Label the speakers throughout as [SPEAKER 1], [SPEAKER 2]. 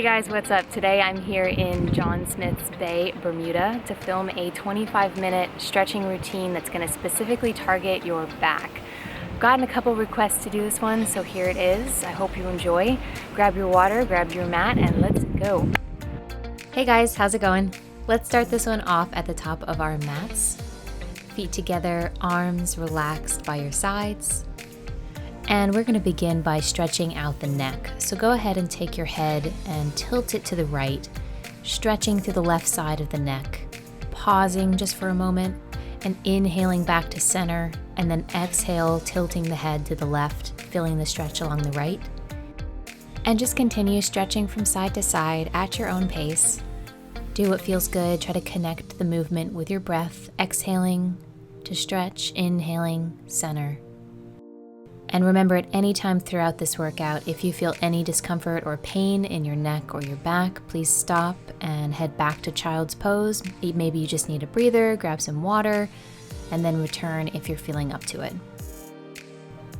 [SPEAKER 1] Hey guys, what's up? Today I'm here in John Smith's Bay, Bermuda to film a 25-minute stretching routine that's going to specifically target your back. I've gotten a couple requests to do this one, so here it is. I hope you enjoy. Grab your water, grab your mat, and let's go. Hey guys, how's it going? Let's start this one off at the top of our mats. Feet together, arms relaxed by your sides. And we're going to begin by stretching out the neck. So go ahead and take your head and tilt it to the right, stretching through the left side of the neck, pausing just for a moment and inhaling back to center, and then exhale, tilting the head to the left, feeling the stretch along the right. And just continue stretching from side to side at your own pace. Do what feels good. Try to connect the movement with your breath, exhaling to stretch, inhaling, center. And remember, at any time throughout this workout, if you feel any discomfort or pain in your neck or your back, please stop and head back to child's pose. Maybe you just need a breather, grab some water, and then return if you're feeling up to it.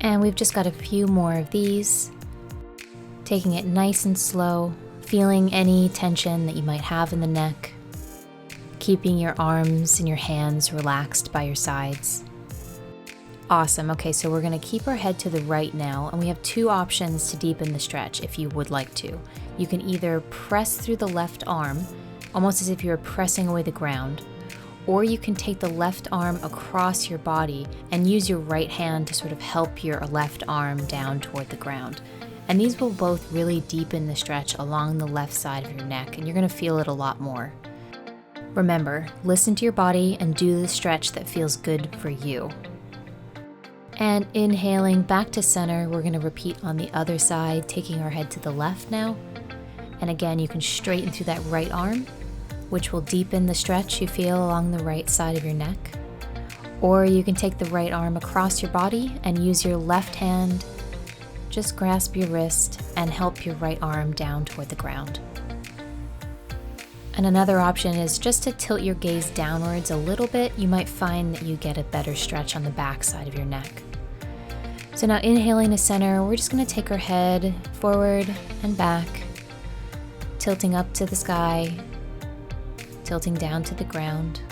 [SPEAKER 1] And we've just got a few more of these. Taking it nice and slow, feeling any tension that you might have in the neck, keeping your arms and your hands relaxed by your sides. Awesome. Okay, so we're going to keep our head to the right now, and we have two options to deepen the stretch if you would like to. You can either press through the left arm, almost as if you were pressing away the ground, or you can take the left arm across your body and use your right hand to sort of help your left arm down toward the ground. And these will both really deepen the stretch along the left side of your neck, and you're going to feel it a lot more. Remember, listen to your body and do the stretch that feels good for you. And inhaling back to center, we're going to repeat on the other side, taking our head to the left now. And again, you can straighten through that right arm, which will deepen the stretch you feel along the right side of your neck. Or you can take the right arm across your body and use your left hand, just grasp your wrist and help your right arm down toward the ground. And another option is just to tilt your gaze downwards a little bit. You might find that you get a better stretch on the back side of your neck. So now inhaling to center, we're just going to take our head forward and back, tilting up to the sky, tilting down to the ground.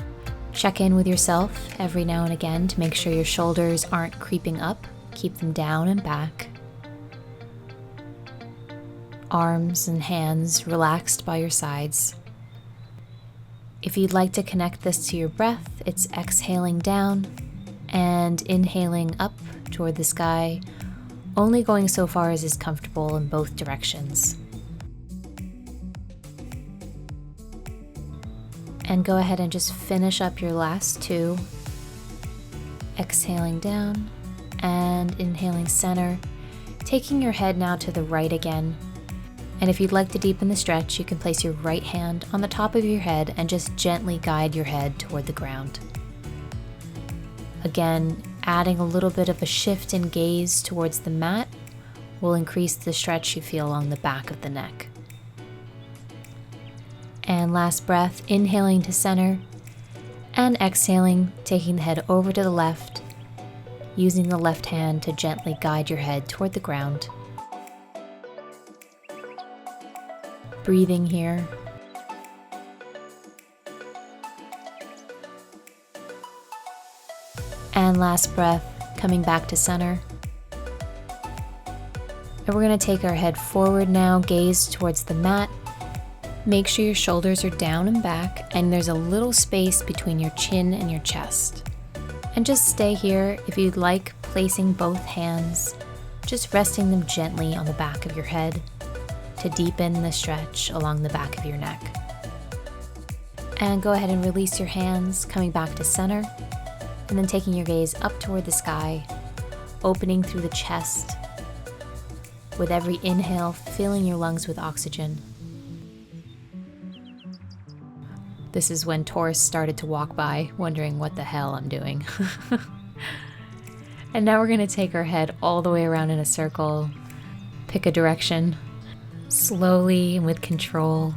[SPEAKER 1] Check in with yourself every now and again to make sure your shoulders aren't creeping up. Keep them down and back. Arms and hands relaxed by your sides. If you'd like to connect this to your breath, it's exhaling down and inhaling up toward the sky, only going so far as is comfortable in both directions. And go ahead and just finish up your last two. Exhaling down and inhaling center, taking your head now to the right again. And if you'd like to deepen the stretch, you can place your right hand on the top of your head and just gently guide your head toward the ground. Again, adding a little bit of a shift in gaze towards the mat will increase the stretch you feel along the back of the neck. And last breath, inhaling to center and exhaling, taking the head over to the left, using the left hand to gently guide your head toward the ground. Breathing here. And last breath, coming back to center. And we're going to take our head forward now, gaze towards the mat. Make sure your shoulders are down and back, and there's a little space between your chin and your chest. And just stay here. If you'd like, placing both hands, just resting them gently on the back of your head to deepen the stretch along the back of your neck. And go ahead and release your hands, coming back to center, and then taking your gaze up toward the sky, opening through the chest. With every inhale, filling your lungs with oxygen. This is when Taurus started to walk by, wondering what the hell I'm doing. And now we're going to take our head all the way around in a circle, pick a direction, slowly and with control,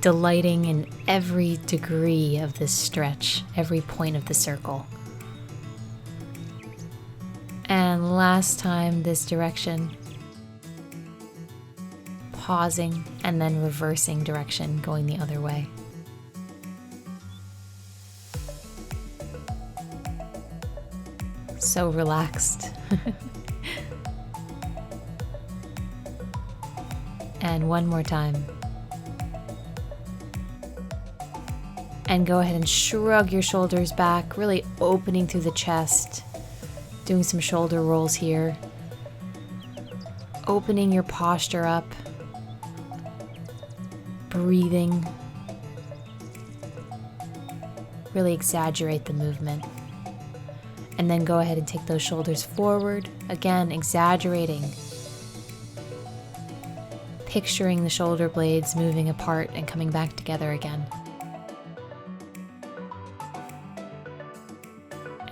[SPEAKER 1] delighting in every degree of this stretch, every point of the circle. And last time this direction. pausing, and then reversing direction, going the other way. So relaxed. And one more time. And go ahead and shrug your shoulders back, really opening through the chest, doing some shoulder rolls here, opening your posture up, breathing. Really exaggerate the movement. And then go ahead and take those shoulders forward, again exaggerating. Picturing the shoulder blades moving apart and coming back together again.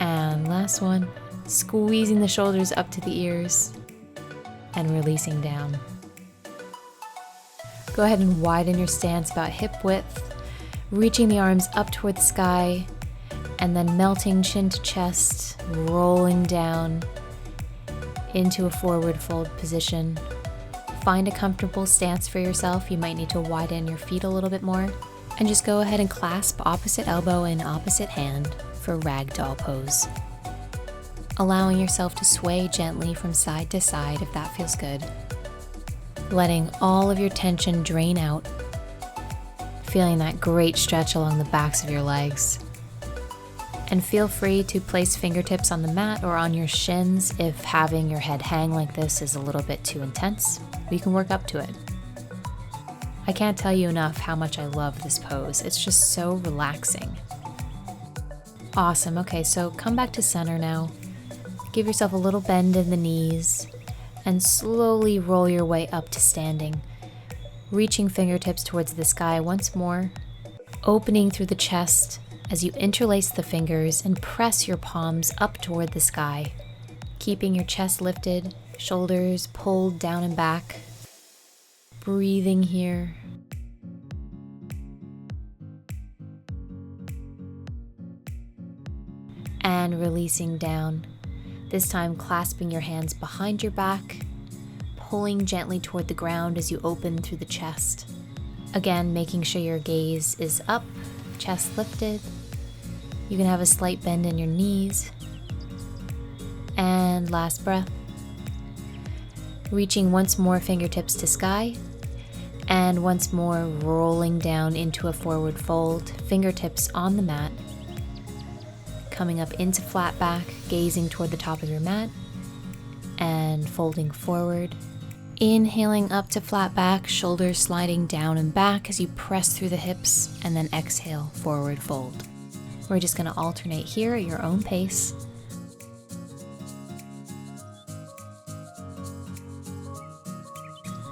[SPEAKER 1] And last one, squeezing the shoulders up to the ears and releasing down. Go ahead and widen your stance about hip width, reaching the arms up toward the sky, and then melting chin to chest, rolling down into a forward fold position. Find a comfortable stance for yourself. You might need to widen your feet a little bit more. And just go ahead and clasp opposite elbow and opposite hand for ragdoll pose. Allowing yourself to sway gently from side to side if that feels good. Letting all of your tension drain out. Feeling that great stretch along the backs of your legs. And feel free to place fingertips on the mat or on your shins if having your head hang like this is a little bit too intense. We can work up to it. I can't tell you enough how much I love this pose. It's just so relaxing. Awesome. Okay, so come back to center now. Give yourself a little bend in the knees and slowly roll your way up to standing. Reaching fingertips towards the sky once more. Opening through the chest as you interlace the fingers and press your palms up toward the sky. Keeping your chest lifted, shoulders pulled down and back. Breathing here. And releasing down. This time clasping your hands behind your back, pulling gently toward the ground as you open through the chest. Again, making sure your gaze is up, chest lifted. You can have a slight bend in your knees. And last breath. Reaching once more fingertips to sky. And once more rolling down into a forward fold, fingertips on the mat. Coming up into flat back, gazing toward the top of your mat. And folding forward. Inhaling up to flat back, shoulders sliding down and back as you press through the hips, and then exhale, forward fold. We're just going to alternate here at your own pace.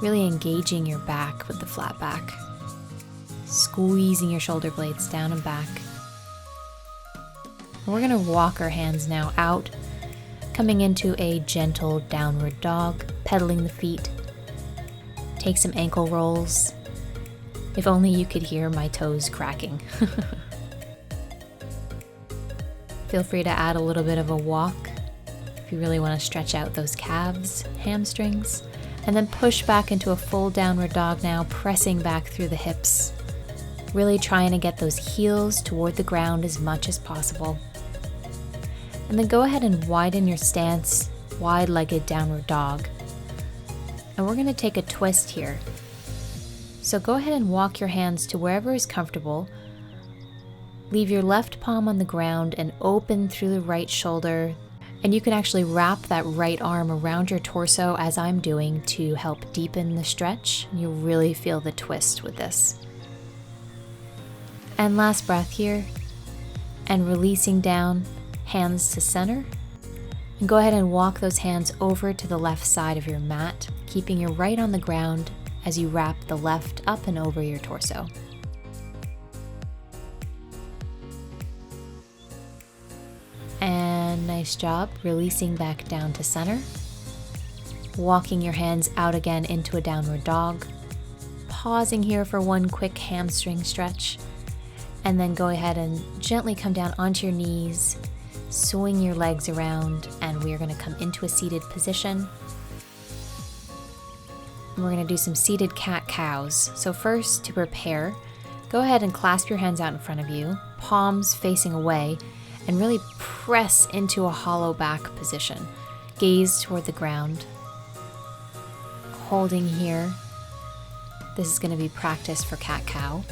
[SPEAKER 1] Really engaging your back with the flat back. Squeezing your shoulder blades down and back. And we're going to walk our hands now out, coming into a gentle downward dog, pedaling the feet. Take some ankle rolls. If only you could hear my toes cracking. Feel free to add a little bit of a walk if you really want to stretch out those calves, hamstrings, and then push back into a full downward dog now, pressing back through the hips. Really trying to get those heels toward the ground as much as possible. And then go ahead and widen your stance, wide-legged downward dog. And we're going to take a twist here. So go ahead and walk your hands to wherever is comfortable. Leave your left palm on the ground and open through the right shoulder. And you can actually wrap that right arm around your torso as I'm doing to help deepen the stretch. You'll really feel the twist with this. And last breath here. And releasing down, hands to center. And go ahead and walk those hands over to the left side of your mat, keeping your right on the ground as you wrap the left up and over your torso. And nice job, releasing back down to center. Walking your hands out again into a downward dog. Pausing here for one quick hamstring stretch. And then go ahead and gently come down onto your knees, swing your legs around, and we are going to come into a seated position. and we're gonna do some seated cat-cows. So first, to prepare, go ahead and clasp your hands out in front of you, palms facing away, and really press into a hollow back position. Gaze toward the ground, holding here. This is gonna be practice for cat-cow.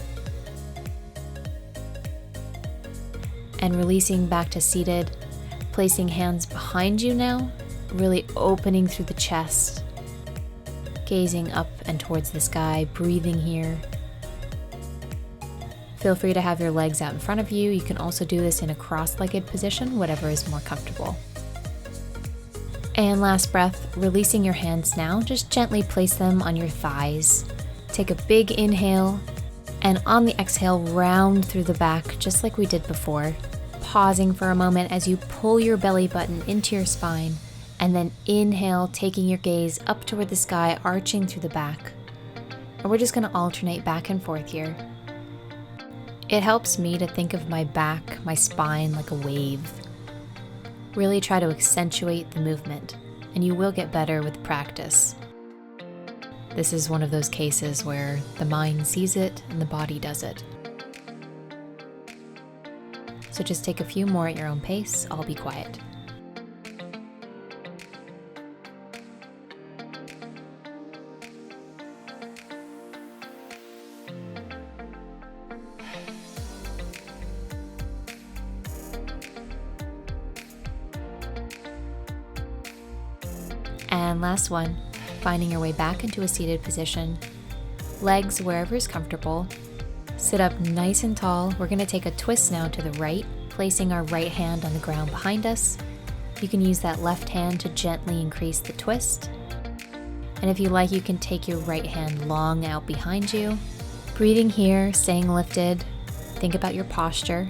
[SPEAKER 1] And releasing back to seated, placing hands behind you now, really opening through the chest, gazing up and towards the sky, breathing here. Feel free to have your legs out in front of you. You can also do this in a cross-legged position, whatever is more comfortable. And last breath, releasing your hands now, just gently place them on your thighs. Take a big inhale, and on the exhale, round through the back, just like we did before. Pausing for a moment as you pull your belly button into your spine, and then inhale, taking your gaze up toward the sky, arching through the back. And we're just gonna alternate back and forth here. It helps me to think of my back, my spine, like a wave. Really try to accentuate the movement, and you will get better with practice. This is one of those cases where the mind sees it and the body does it. So just take a few more at your own pace. I'll be quiet. And last one, finding your way back into a seated position. Legs wherever is comfortable. Sit up nice and tall. We're gonna take a twist now to the right, placing our right hand on the ground behind us. You can use that left hand to gently increase the twist. And if you like, you can take your right hand long out behind you. Breathing here, staying lifted. Think about your posture.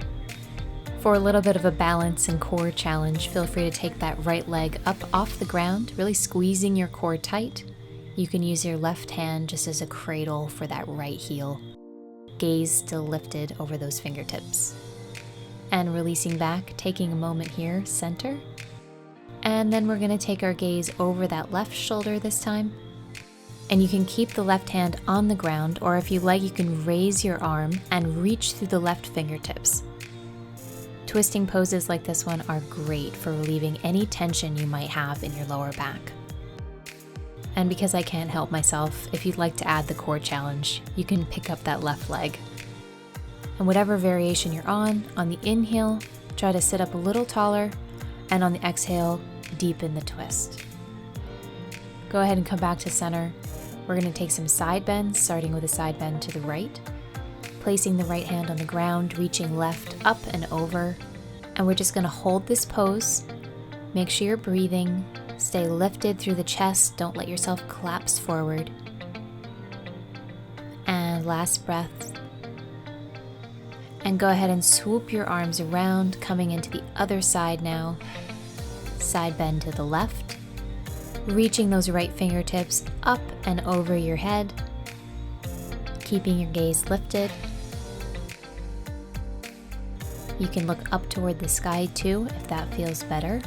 [SPEAKER 1] For a little bit of a balance and core challenge, feel free to take that right leg up off the ground, really squeezing your core tight. You can use your left hand just as a cradle for that right heel. Gaze still lifted over those fingertips. And releasing back, taking a moment here, center. And then we're gonna take our gaze over that left shoulder this time. And you can keep the left hand on the ground, or if you like, you can raise your arm and reach through the left fingertips. Twisting poses like this one are great for relieving any tension you might have in your lower back. And because I can't help myself, if you'd like to add the core challenge, you can pick up that left leg. And whatever variation you're on the inhale, try to sit up a little taller, and on the exhale, deepen the twist. Go ahead and come back to center. We're gonna take some side bends, starting with a side bend to the right, placing the right hand on the ground, reaching left up and over, and we're just gonna hold this pose. Make sure you're breathing, stay lifted through the chest, don't let yourself collapse forward. And last breath. And go ahead and swoop your arms around, coming into the other side now. Side bend to the left, reaching those right fingertips up and over your head, keeping your gaze lifted. You can look up toward the sky too, if that feels better.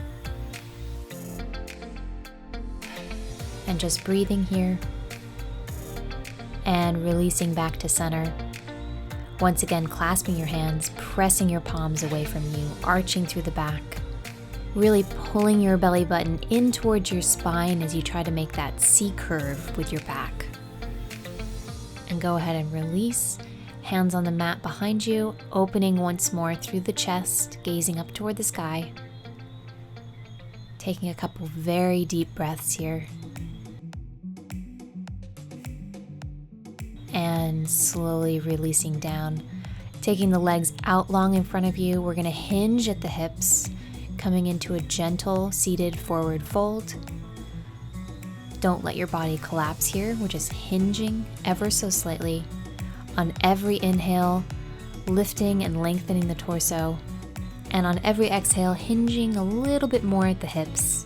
[SPEAKER 1] And just breathing here. And releasing back to center. Once again, clasping your hands, pressing your palms away from you, arching through the back. Really pulling your belly button in towards your spine as you try to make that C curve with your back. And go ahead and release. Hands on the mat behind you, opening once more through the chest, gazing up toward the sky. Taking a couple very deep breaths here. And slowly releasing down. Taking the legs out long in front of you, we're gonna hinge at the hips, coming into a gentle seated forward fold. Don't let your body collapse here. We're just hinging ever so slightly. On every inhale, lifting and lengthening the torso, and on every exhale, hinging a little bit more at the hips.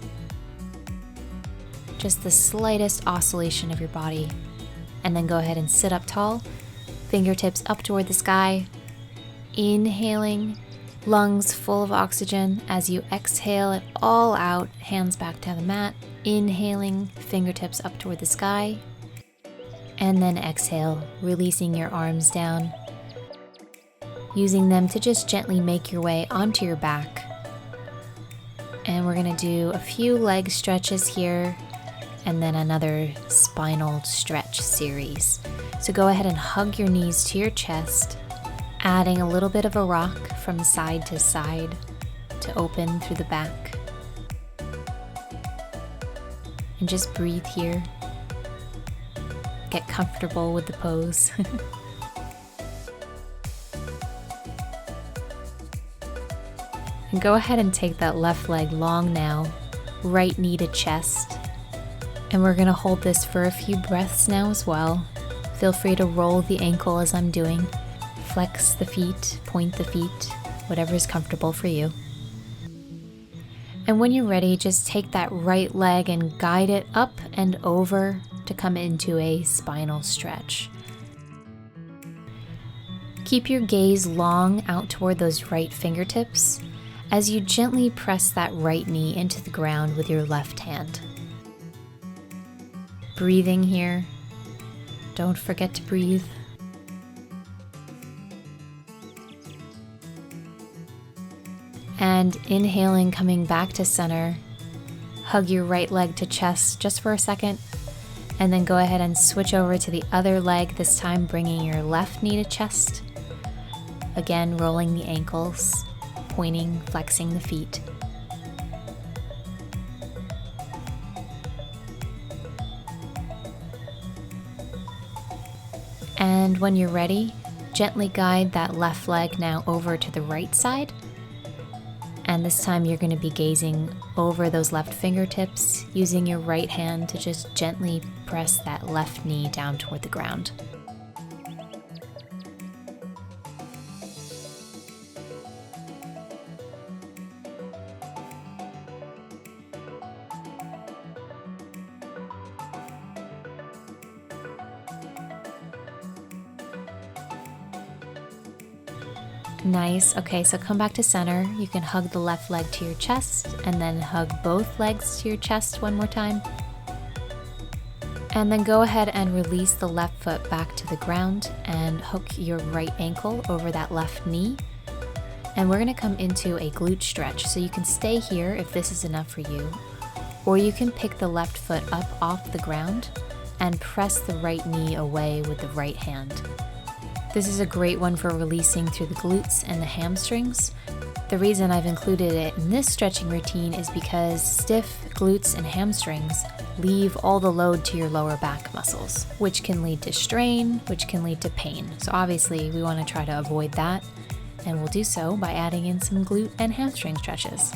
[SPEAKER 1] Just the slightest oscillation of your body. And then go ahead and sit up tall, fingertips up toward the sky, inhaling, lungs full of oxygen. As you exhale it all out, hands back to the mat, inhaling, fingertips up toward the sky. And then exhale, releasing your arms down, using them to just gently make your way onto your back. And we're gonna do a few leg stretches here and then another spinal stretch series. So go ahead and hug your knees to your chest, adding a little bit of a rock from side to side to open through the back. And just breathe here. Get comfortable with the pose. And go ahead and take that left leg long now, right knee to chest. And we're gonna hold this for a few breaths now as well. Feel free to roll the ankle as I'm doing. Flex the feet, point the feet, whatever is comfortable for you. And when you're ready, just take that right leg and guide it up and over to come into a spinal stretch. Keep your gaze long out toward those right fingertips as you gently press that right knee into the ground with your left hand. Breathing here. Don't forget to breathe. And inhaling, coming back to center. Hug your right leg to chest just for a second. And then go ahead and switch over to the other leg, this time bringing your left knee to chest. Again, rolling the ankles, pointing, flexing the feet. And when you're ready, gently guide that left leg now over to the right side. And this time you're going to be gazing over those left fingertips, using your right hand to just gently press that left knee down toward the ground. Nice. Okay, so come back to center. You can hug the left leg to your chest and then hug both legs to your chest one more time. And then go ahead and release the left foot back to the ground and hook your right ankle over that left knee. And we're gonna come into a glute stretch. So you can stay here if this is enough for you, or you can pick the left foot up off the ground and press the right knee away with the right hand. This is a great one for releasing through the glutes and the hamstrings. The reason I've included it in this stretching routine is because stiff glutes and hamstrings leave all the load to your lower back muscles, which can lead to strain, which can lead to pain. So obviously we want to try to avoid that, and we'll do so by adding in some glute and hamstring stretches.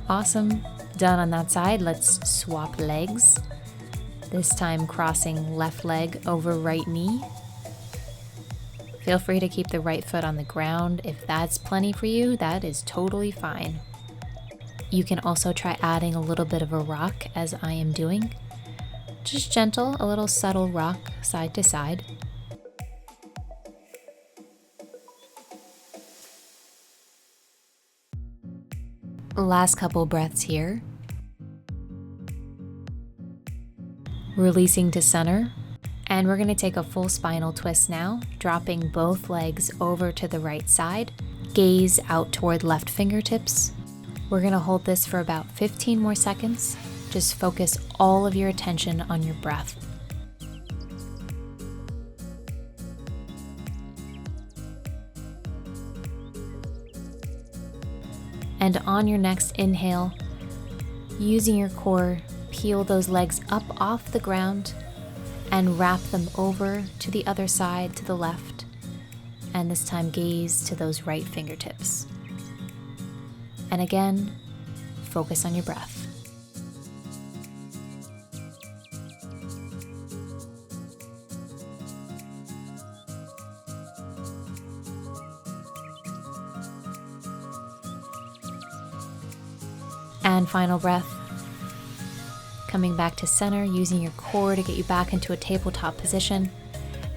[SPEAKER 1] Awesome. Done on that side. Let's swap legs. This time crossing left leg over right knee. Feel free to keep the right foot on the ground. If that's plenty for you, that is totally fine. You can also try adding a little bit of a rock as I am doing. Just gentle, a little subtle rock side to side. Last couple breaths here. Releasing to center. And we're going to take a full spinal twist now, dropping both legs over to the right side. Gaze out toward left fingertips. We're going to hold this for about 15 more seconds. Just focus all of your attention on your breath. And on your next inhale, using your core, peel those legs up off the ground and wrap them over to the other side, to the left, and this time gaze to those right fingertips. And again, focus on your breath. And final breath. Coming back to center, using your core to get you back into a tabletop position,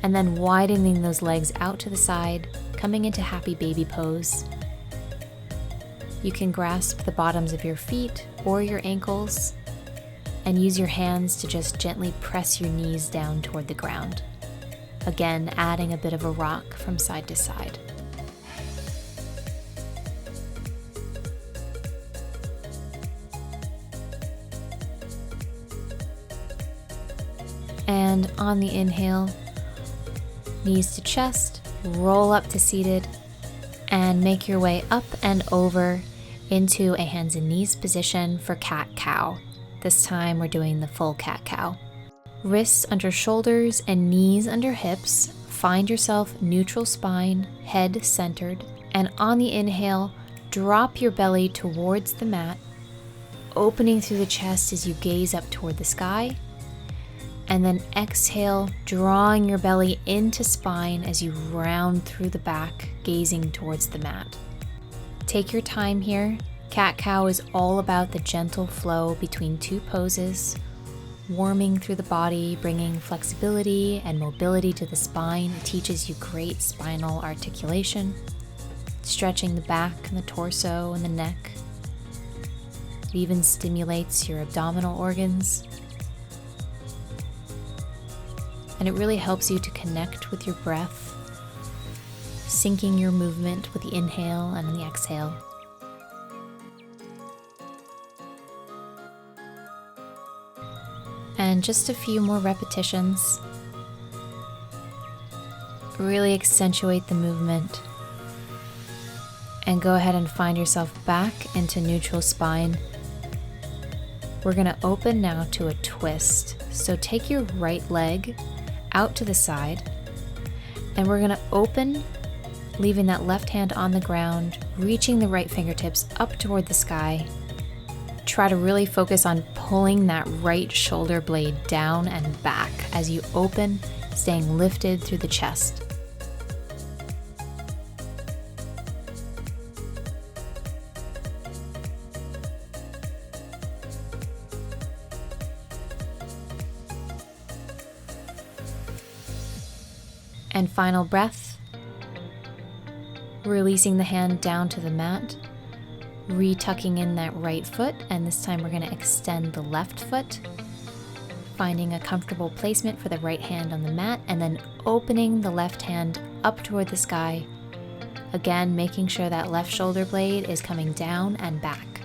[SPEAKER 1] and then widening those legs out to the side, coming into happy baby pose. You can grasp the bottoms of your feet or your ankles and use your hands to just gently press your knees down toward the ground. Again, adding a bit of a rock from side to side. And on the inhale, knees to chest, roll up to seated, and make your way up and over into a hands and knees position for cat-cow. This time we're doing the full cat-cow. Wrists under shoulders and knees under hips. Find yourself neutral spine, head centered, and on the inhale, drop your belly towards the mat, opening through the chest as you gaze up toward the sky. And then exhale, drawing your belly into spine as you round through the back, gazing towards the mat. Take your time here. Cat-cow is all about the gentle flow between two poses, warming through the body, bringing flexibility and mobility to the spine. It teaches you great spinal articulation, stretching the back and the torso and the neck. It even stimulates your abdominal organs. And it really helps you to connect with your breath, syncing your movement with the inhale and the exhale. And just a few more repetitions. Really accentuate the movement. And go ahead and find yourself back into neutral spine. We're going to open now to a twist. So take your right leg out to the side, and we're going to open, leaving that left hand on the ground, reaching the right fingertips up toward the sky. Try to really focus on pulling that right shoulder blade down and back as you open, staying lifted through the chest. And final breath, releasing the hand down to the mat, re-tucking in that right foot, and this time we're going to extend the left foot, finding a comfortable placement for the right hand on the mat, and then opening the left hand up toward the sky, again making sure that left shoulder blade is coming down and back.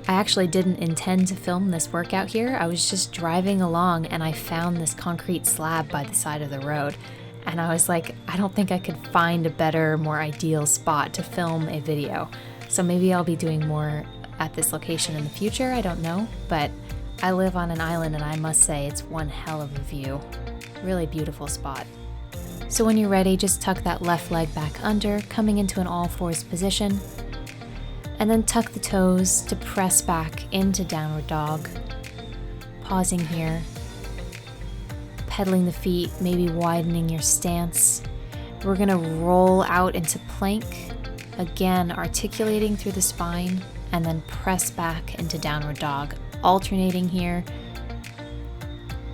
[SPEAKER 1] I actually didn't intend to film this workout here. I was just driving along and I found this concrete slab by the side of the road. And I was like, I don't think I could find a better, more ideal spot to film a video. So maybe I'll be doing more at this location in the future, I don't know. But I live on an island and I must say it's one hell of a view. Really beautiful spot. So when you're ready, just tuck that left leg back under, coming into an all fours position. And then tuck the toes to press back into downward dog. Pausing here. Pedaling the feet, maybe widening your stance. We're gonna roll out into plank, again articulating through the spine, and then press back into downward dog, alternating here,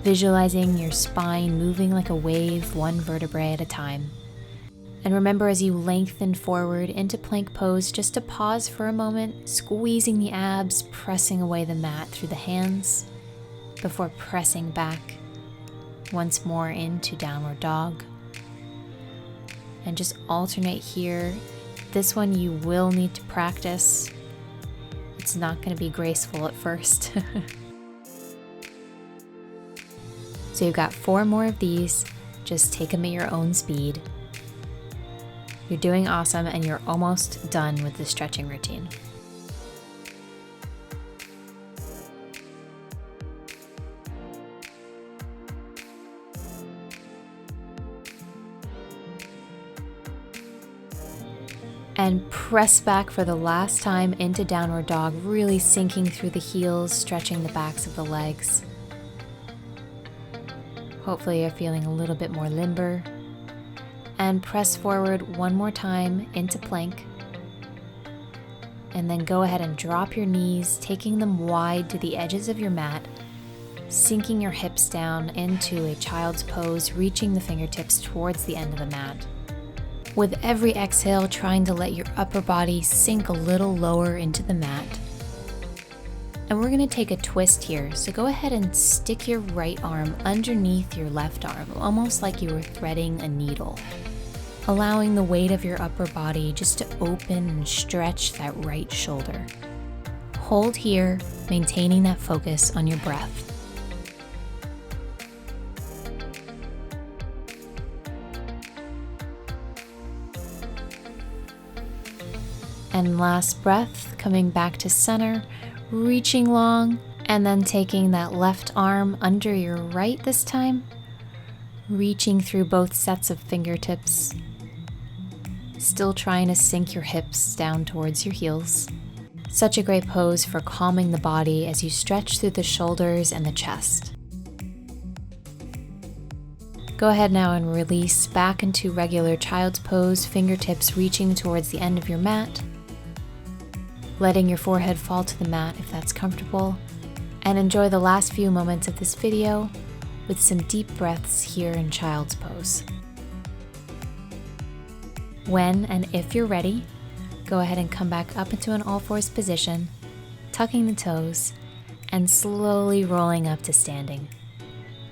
[SPEAKER 1] visualizing your spine moving like a wave, one vertebrae at a time. And remember, as you lengthen forward into plank pose, just to pause for a moment, squeezing the abs, pressing away the mat through the hands, before pressing back once more into downward dog. And just alternate here. This one you will need to practice. It's not going to be graceful at first. So you've got 4 more of these. Just take them at your own speed. You're doing awesome and you're almost done with the stretching routine. And press back for the last time into downward dog, really sinking through the heels, stretching the backs of the legs. Hopefully you're feeling a little bit more limber. And press forward one more time into plank. And then go ahead and drop your knees, taking them wide to the edges of your mat, sinking your hips down into a child's pose, reaching the fingertips towards the end of the mat. With every exhale, trying to let your upper body sink a little lower into the mat. And we're gonna take a twist here. So go ahead and stick your right arm underneath your left arm, almost like you were threading a needle, allowing the weight of your upper body just to open and stretch that right shoulder. Hold here, maintaining that focus on your breath. And last breath, coming back to center, reaching long, and then taking that left arm under your right this time, reaching through both sets of fingertips, still trying to sink your hips down towards your heels. Such a great pose for calming the body as you stretch through the shoulders and the chest. Go ahead now and release back into regular child's pose, fingertips reaching towards the end of your mat, letting your forehead fall to the mat if that's comfortable, and enjoy the last few moments of this video with some deep breaths here in child's pose. When and if you're ready, go ahead and come back up into an all-fours position, tucking the toes, and slowly rolling up to standing.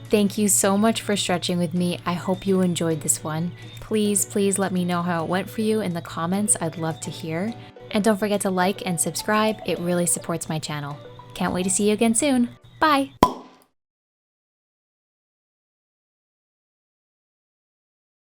[SPEAKER 1] Thank you so much for stretching with me. I hope you enjoyed this one. Please let me know how it went for you in the comments. I'd love to hear. And don't forget to like and subscribe. It really supports my channel. Can't wait to see you again soon. Bye!